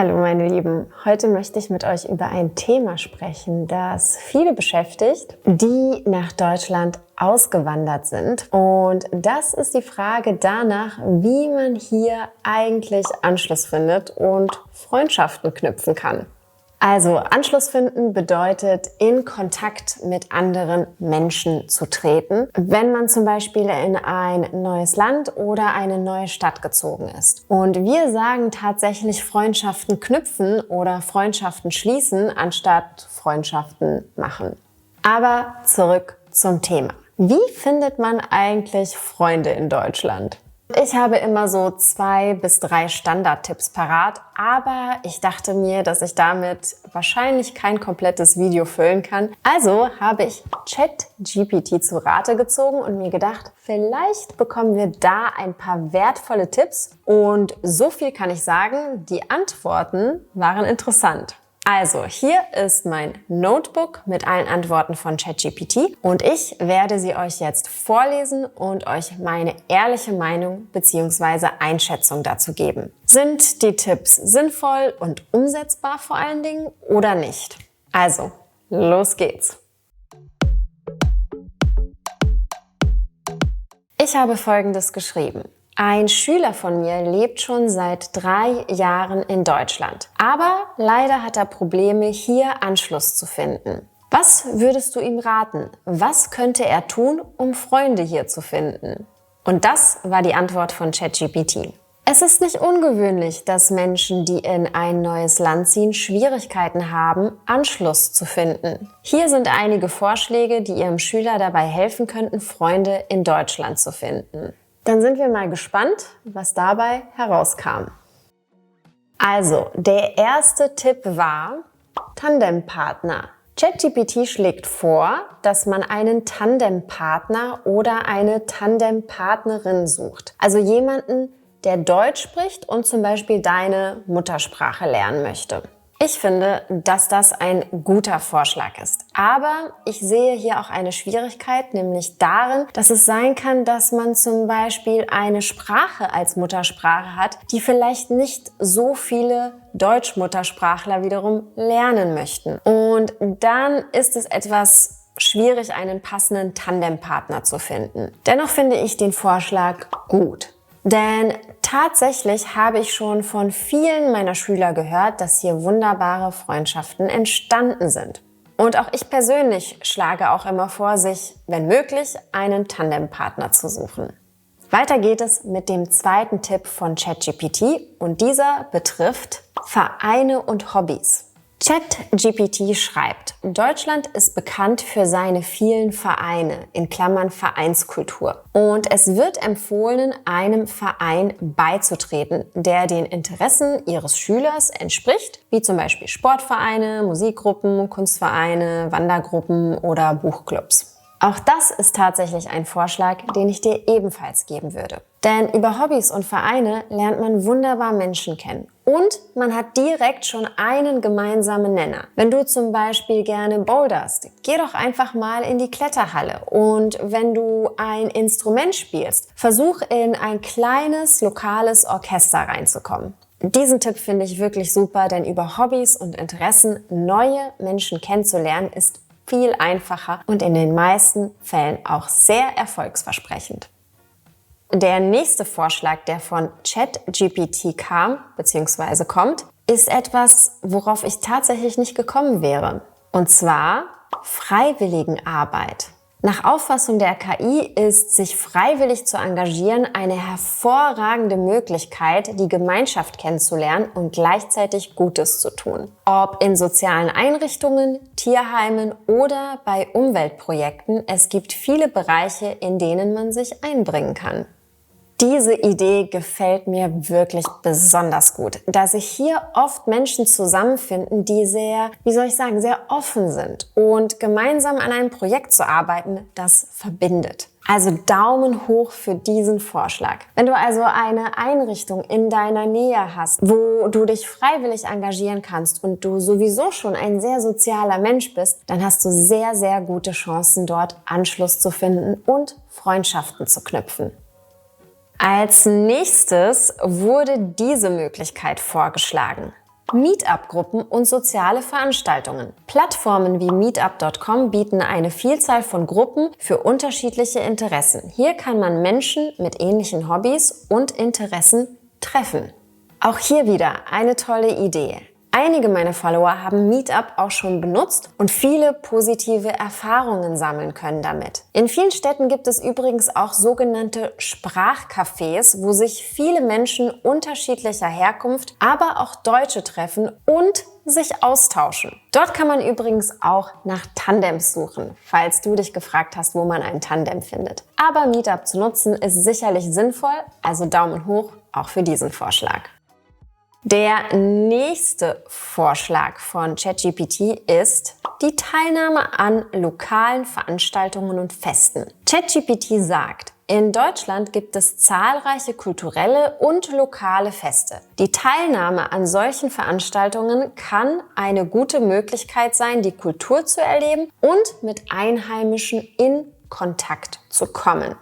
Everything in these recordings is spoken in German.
Hallo meine Lieben, heute möchte ich mit euch über ein Thema sprechen, das viele beschäftigt, die nach Deutschland ausgewandert sind. Und das ist die Frage danach, wie man hier eigentlich Anschluss findet und Freundschaften knüpfen kann. Also Anschluss finden bedeutet, in Kontakt mit anderen Menschen zu treten, wenn man zum Beispiel in ein neues Land oder eine neue Stadt gezogen ist. Und wir sagen tatsächlich Freundschaften knüpfen oder Freundschaften schließen, anstatt Freundschaften machen. Aber zurück zum Thema. Wie findet man eigentlich Freunde in Deutschland? Ich habe immer so 2 bis 3 Standardtipps parat, aber ich dachte mir, dass ich damit wahrscheinlich kein komplettes Video füllen kann. Also habe ich ChatGPT zu Rate gezogen und mir gedacht, vielleicht bekommen wir da ein paar wertvolle Tipps. Und so viel kann ich sagen, die Antworten waren interessant. Also, hier ist mein Notebook mit allen Antworten von ChatGPT und ich werde sie euch jetzt vorlesen und euch meine ehrliche Meinung bzw. Einschätzung dazu geben. Sind die Tipps sinnvoll und umsetzbar vor allen Dingen oder nicht? Also, los geht's! Ich habe Folgendes geschrieben. Ein Schüler von mir lebt schon seit 3 Jahren in Deutschland. Aber leider hat er Probleme, hier Anschluss zu finden. Was würdest du ihm raten? Was könnte er tun, um Freunde hier zu finden? Und das war die Antwort von ChatGPT. Es ist nicht ungewöhnlich, dass Menschen, die in ein neues Land ziehen, Schwierigkeiten haben, Anschluss zu finden. Hier sind einige Vorschläge, die Ihrem Schüler dabei helfen könnten, Freunde in Deutschland zu finden. Dann sind wir mal gespannt, was dabei herauskam. Also, der erste Tipp war Tandempartner. ChatGPT schlägt vor, dass man einen Tandempartner oder eine Tandempartnerin sucht. Also jemanden, der Deutsch spricht und zum Beispiel deine Muttersprache lernen möchte. Ich finde, dass das ein guter Vorschlag ist. Aber ich sehe hier auch eine Schwierigkeit, nämlich darin, dass es sein kann, dass man zum Beispiel eine Sprache als Muttersprache hat, die vielleicht nicht so viele Deutsch-Muttersprachler wiederum lernen möchten. Und dann ist es etwas schwierig, einen passenden Tandempartner zu finden. Dennoch finde ich den Vorschlag gut. Denn tatsächlich habe ich schon von vielen meiner Schüler gehört, dass hier wunderbare Freundschaften entstanden sind. Und auch ich persönlich schlage auch immer vor, sich, wenn möglich, einen Tandempartner zu suchen. Weiter geht es mit dem zweiten Tipp von ChatGPT und dieser betrifft Vereine und Hobbys. ChatGPT schreibt, Deutschland ist bekannt für seine vielen Vereine, in Klammern Vereinskultur. Und es wird empfohlen, einem Verein beizutreten, der den Interessen ihres Schülers entspricht, wie zum Beispiel Sportvereine, Musikgruppen, Kunstvereine, Wandergruppen oder Buchclubs. Auch das ist tatsächlich ein Vorschlag, den ich dir ebenfalls geben würde. Denn über Hobbys und Vereine lernt man wunderbar Menschen kennen. Und man hat direkt schon einen gemeinsamen Nenner. Wenn du zum Beispiel gerne boulderst, geh doch einfach mal in die Kletterhalle. Und wenn du ein Instrument spielst, versuch in ein kleines, lokales Orchester reinzukommen. Diesen Tipp finde ich wirklich super, denn über Hobbys und Interessen neue Menschen kennenzulernen ist viel einfacher und in den meisten Fällen auch sehr erfolgsversprechend. Der nächste Vorschlag, der von ChatGPT kam bzw. kommt, ist etwas, worauf ich tatsächlich nicht gekommen wäre. Und zwar Freiwilligenarbeit. Nach Auffassung der KI ist sich freiwillig zu engagieren eine hervorragende Möglichkeit, die Gemeinschaft kennenzulernen und gleichzeitig Gutes zu tun. Ob in sozialen Einrichtungen, Tierheimen oder bei Umweltprojekten, es gibt viele Bereiche, in denen man sich einbringen kann. Diese Idee gefällt mir wirklich besonders gut, da sich hier oft Menschen zusammenfinden, die sehr offen sind und gemeinsam an einem Projekt zu arbeiten, das verbindet. Also Daumen hoch für diesen Vorschlag. Wenn du also eine Einrichtung in deiner Nähe hast, wo du dich freiwillig engagieren kannst und du sowieso schon ein sehr sozialer Mensch bist, dann hast du sehr, sehr gute Chancen, dort Anschluss zu finden und Freundschaften zu knüpfen. Als nächstes wurde diese Möglichkeit vorgeschlagen. Meetup-Gruppen und soziale Veranstaltungen. Plattformen wie meetup.com bieten eine Vielzahl von Gruppen für unterschiedliche Interessen. Hier kann man Menschen mit ähnlichen Hobbys und Interessen treffen. Auch hier wieder eine tolle Idee. Einige meiner Follower haben Meetup auch schon benutzt und viele positive Erfahrungen sammeln können damit. In vielen Städten gibt es übrigens auch sogenannte Sprachcafés, wo sich viele Menschen unterschiedlicher Herkunft, aber auch Deutsche treffen und sich austauschen. Dort kann man übrigens auch nach Tandems suchen, falls du dich gefragt hast, wo man ein Tandem findet. Aber Meetup zu nutzen ist sicherlich sinnvoll, also Daumen hoch auch für diesen Vorschlag. Der nächste Vorschlag von ChatGPT ist die Teilnahme an lokalen Veranstaltungen und Festen. ChatGPT sagt, in Deutschland gibt es zahlreiche kulturelle und lokale Feste. Die Teilnahme an solchen Veranstaltungen kann eine gute Möglichkeit sein, die Kultur zu erleben und mit Einheimischen in Kontakt zu kommen.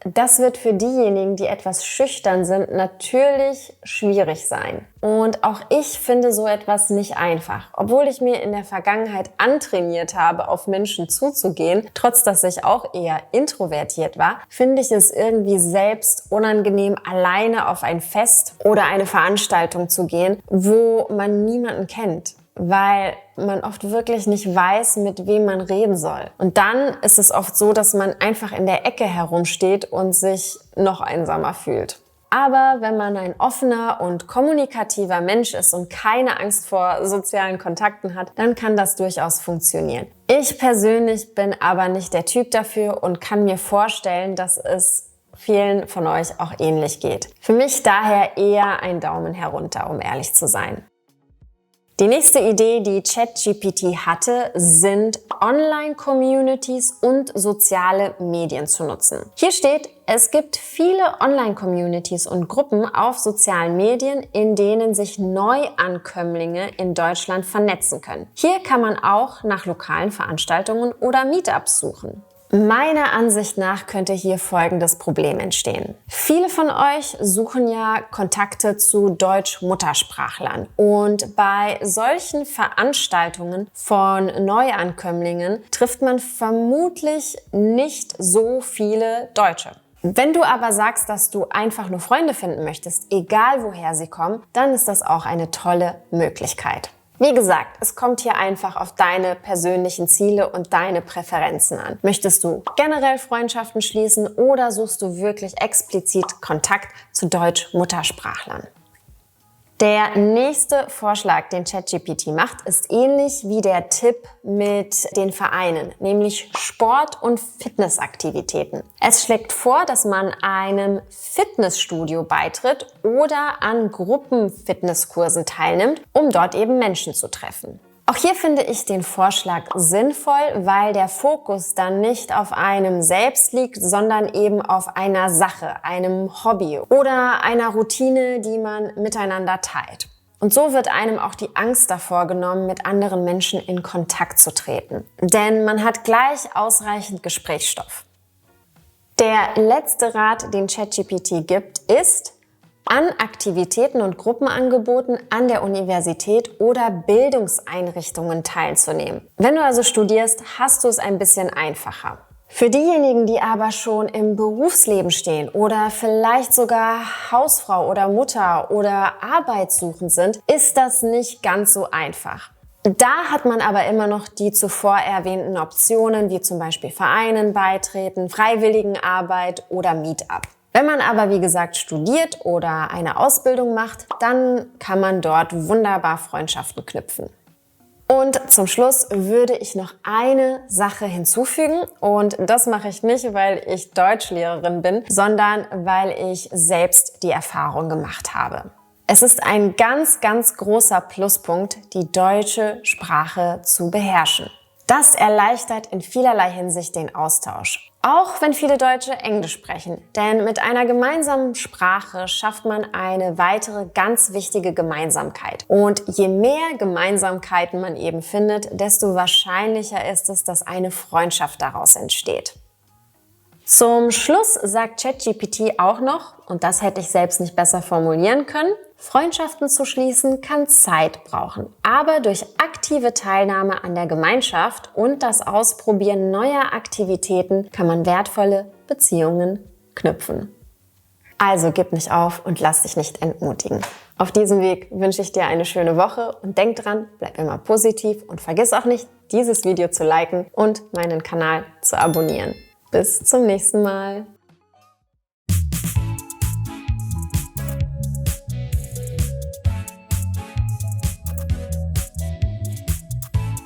Das wird für diejenigen, die etwas schüchtern sind, natürlich schwierig sein. Und auch ich finde so etwas nicht einfach. Obwohl ich mir in der Vergangenheit antrainiert habe, auf Menschen zuzugehen, trotz dass ich auch eher introvertiert war, finde ich es irgendwie selbst unangenehm, alleine auf ein Fest oder eine Veranstaltung zu gehen, wo man niemanden kennt, weil man oft wirklich nicht weiß, mit wem man reden soll. Und dann ist es oft so, dass man einfach in der Ecke herumsteht und sich noch einsamer fühlt. Aber wenn man ein offener und kommunikativer Mensch ist und keine Angst vor sozialen Kontakten hat, dann kann das durchaus funktionieren. Ich persönlich bin aber nicht der Typ dafür und kann mir vorstellen, dass es vielen von euch auch ähnlich geht. Für mich daher eher ein Daumen herunter, um ehrlich zu sein. Die nächste Idee, die ChatGPT hatte, sind Online-Communities und soziale Medien zu nutzen. Hier steht, es gibt viele Online-Communities und Gruppen auf sozialen Medien, in denen sich Neuankömmlinge in Deutschland vernetzen können. Hier kann man auch nach lokalen Veranstaltungen oder Meetups suchen. Meiner Ansicht nach könnte hier folgendes Problem entstehen. Viele von euch suchen ja Kontakte zu Deutsch-Muttersprachlern und bei solchen Veranstaltungen von Neuankömmlingen trifft man vermutlich nicht so viele Deutsche. Wenn du aber sagst, dass du einfach nur Freunde finden möchtest, egal woher sie kommen, dann ist das auch eine tolle Möglichkeit. Wie gesagt, es kommt hier einfach auf deine persönlichen Ziele und deine Präferenzen an. Möchtest du generell Freundschaften schließen oder suchst du wirklich explizit Kontakt zu Deutsch-Muttersprachlern? Der nächste Vorschlag, den ChatGPT macht, ist ähnlich wie der Tipp mit den Vereinen, nämlich Sport- und Fitnessaktivitäten. Es schlägt vor, dass man einem Fitnessstudio beitritt oder an Gruppenfitnesskursen teilnimmt, um dort eben Menschen zu treffen. Auch hier finde ich den Vorschlag sinnvoll, weil der Fokus dann nicht auf einem selbst liegt, sondern eben auf einer Sache, einem Hobby oder einer Routine, die man miteinander teilt. Und so wird einem auch die Angst davor genommen, mit anderen Menschen in Kontakt zu treten. Denn man hat gleich ausreichend Gesprächsstoff. Der letzte Rat, den ChatGPT gibt, ist, an Aktivitäten und Gruppenangeboten an der Universität oder Bildungseinrichtungen teilzunehmen. Wenn du also studierst, hast du es ein bisschen einfacher. Für diejenigen, die aber schon im Berufsleben stehen oder vielleicht sogar Hausfrau oder Mutter oder arbeitssuchend sind, ist das nicht ganz so einfach. Da hat man aber immer noch die zuvor erwähnten Optionen, wie zum Beispiel Vereinen beitreten, Freiwilligenarbeit oder Meetup. Wenn man aber, wie gesagt, studiert oder eine Ausbildung macht, dann kann man dort wunderbar Freundschaften knüpfen. Und zum Schluss würde ich noch eine Sache hinzufügen und das mache ich nicht, weil ich Deutschlehrerin bin, sondern weil ich selbst die Erfahrung gemacht habe. Es ist ein ganz, ganz großer Pluspunkt, die deutsche Sprache zu beherrschen. Das erleichtert in vielerlei Hinsicht den Austausch. Auch wenn viele Deutsche Englisch sprechen. Denn mit einer gemeinsamen Sprache schafft man eine weitere ganz wichtige Gemeinsamkeit. Und je mehr Gemeinsamkeiten man eben findet, desto wahrscheinlicher ist es, dass eine Freundschaft daraus entsteht. Zum Schluss sagt ChatGPT auch noch, und das hätte ich selbst nicht besser formulieren können, Freundschaften zu schließen kann Zeit brauchen, aber durch aktive Teilnahme an der Gemeinschaft und das Ausprobieren neuer Aktivitäten kann man wertvolle Beziehungen knüpfen. Also gib nicht auf und lass dich nicht entmutigen. Auf diesem Weg wünsche ich dir eine schöne Woche und denk dran, bleib immer positiv und vergiss auch nicht, dieses Video zu liken und meinen Kanal zu abonnieren. Bis zum nächsten Mal.